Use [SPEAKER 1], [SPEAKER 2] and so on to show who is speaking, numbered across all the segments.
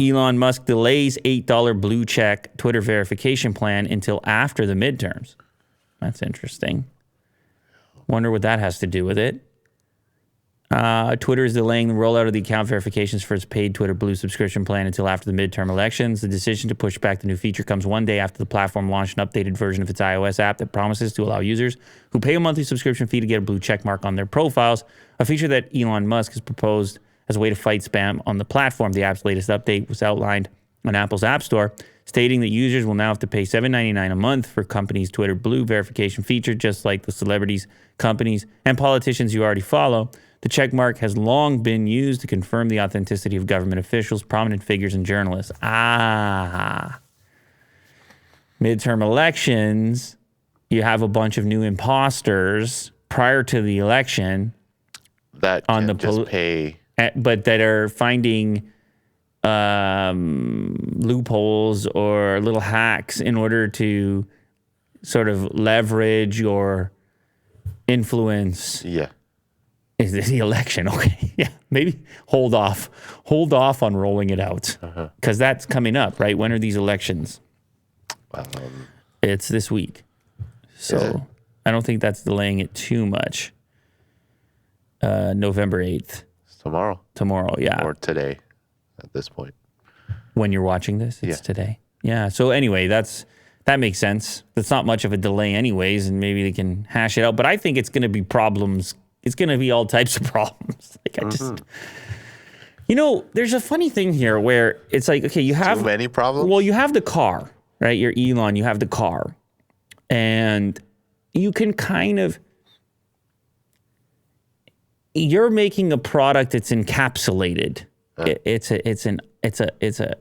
[SPEAKER 1] Elon Musk delays $8 blue check Twitter verification plan until after the midterms. That's interesting. Wonder what that has to do with it. Twitter is delaying the rollout of the account verifications for its paid Twitter Blue subscription plan until after the midterm elections. The decision to push back the new feature comes one day after the platform launched an updated version of its iOS app that promises to allow users who pay a monthly subscription fee to get a blue check mark on their profiles, a feature that Elon Musk has proposed as a way to fight spam on the platform. The app's latest update was outlined on Apple's App Store, stating that users will now have to pay $7.99 a month for companies' Twitter Blue verification feature, just like the celebrities, companies, and politicians you already follow. The checkmark has long been used to confirm the authenticity of government officials, prominent figures, and journalists. Midterm elections, you have a bunch of new imposters prior to the election
[SPEAKER 2] that on the just pay,
[SPEAKER 1] but that are finding loopholes or little hacks in order to sort of leverage or influence.
[SPEAKER 2] Yeah.
[SPEAKER 1] Is this the election? Okay. Yeah. Maybe hold off on rolling it out because that's coming up, right? When are these elections? It's this week. So I don't think that's delaying it too much. November 8th.
[SPEAKER 2] It's tomorrow.
[SPEAKER 1] Tomorrow, yeah.
[SPEAKER 2] Or today at this point.
[SPEAKER 1] When you're watching this, it's today. Yeah. So anyway, that makes sense. That's not much of a delay anyways, and maybe they can hash it out. But I think it's going to be problems. It's going to be all types of problems. Like I just, there's a funny thing here where it's like, okay, you have
[SPEAKER 2] too many problems.
[SPEAKER 1] Well, you have the car, right? You're Elon. You have the car, and you can kind of, you're making a product that's encapsulated. It's a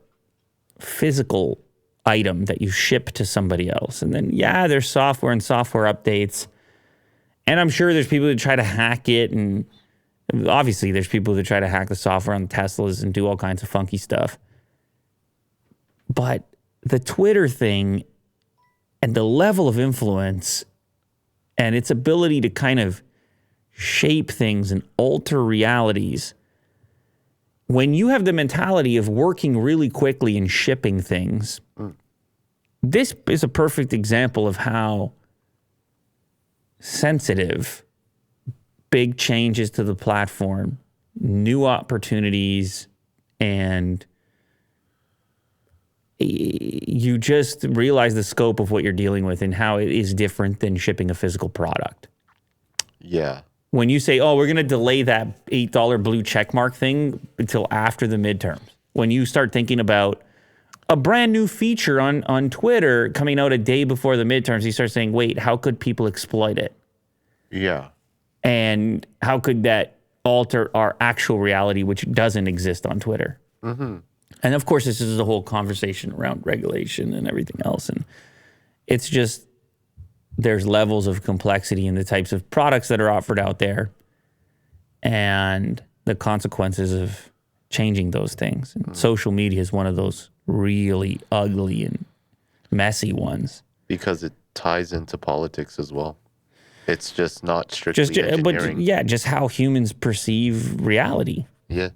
[SPEAKER 1] physical item that you ship to somebody else, and then there's software and software updates. And I'm sure there's people that try to hack it, and obviously there's people that try to hack the software on Teslas and do all kinds of funky stuff. But the Twitter thing and the level of influence and its ability to kind of shape things and alter realities, when you have the mentality of working really quickly and shipping things, this is a perfect example of how sensitive big changes to the platform, new opportunities, and you just realize the scope of what you're dealing with and how it is different than shipping a physical product.
[SPEAKER 2] Yeah.
[SPEAKER 1] When you say, we're going to delay that $8 blue checkmark thing until after the midterms, when you start thinking about a brand new feature on Twitter coming out a day before the midterms, you start saying, wait, how could people exploit it?
[SPEAKER 2] Yeah.
[SPEAKER 1] And how could that alter our actual reality, which doesn't exist on Twitter?
[SPEAKER 2] Mm-hmm.
[SPEAKER 1] And of course, this is a whole conversation around regulation and everything else. And it's just, there's levels of complexity in the types of products that are offered out there and the consequences of changing those things. And social media is one of those really ugly and messy ones.
[SPEAKER 2] Because it ties into politics as well. It's just not strictly engineering.
[SPEAKER 1] But just how humans perceive reality.
[SPEAKER 2] Yeah.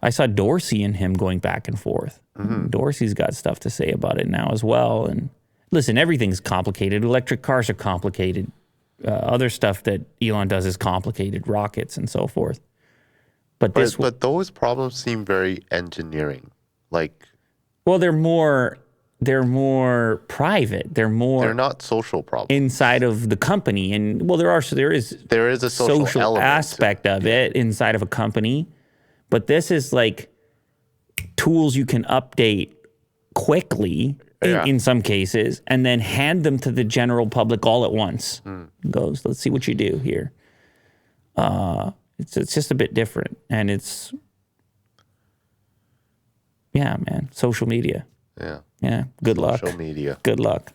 [SPEAKER 1] I saw Dorsey and him going back and forth. Mm-hmm. Dorsey's got stuff to say about it now as well. And listen, everything's complicated. Electric cars are complicated. Other stuff that Elon does is complicated, rockets and so forth. But
[SPEAKER 2] those problems seem very engineering.
[SPEAKER 1] Well, they're more private. They're
[SPEAKER 2] not social problems
[SPEAKER 1] inside of the company. And well, there is
[SPEAKER 2] a social
[SPEAKER 1] aspect of it inside of a company. But this is like tools you can update quickly in some cases and then hand them to the general public all at once. Goes, let's see what you do here. It's just a bit different. And it's, man, social media.
[SPEAKER 2] Yeah.
[SPEAKER 1] Yeah. Good luck.
[SPEAKER 2] Social media.
[SPEAKER 1] Good luck.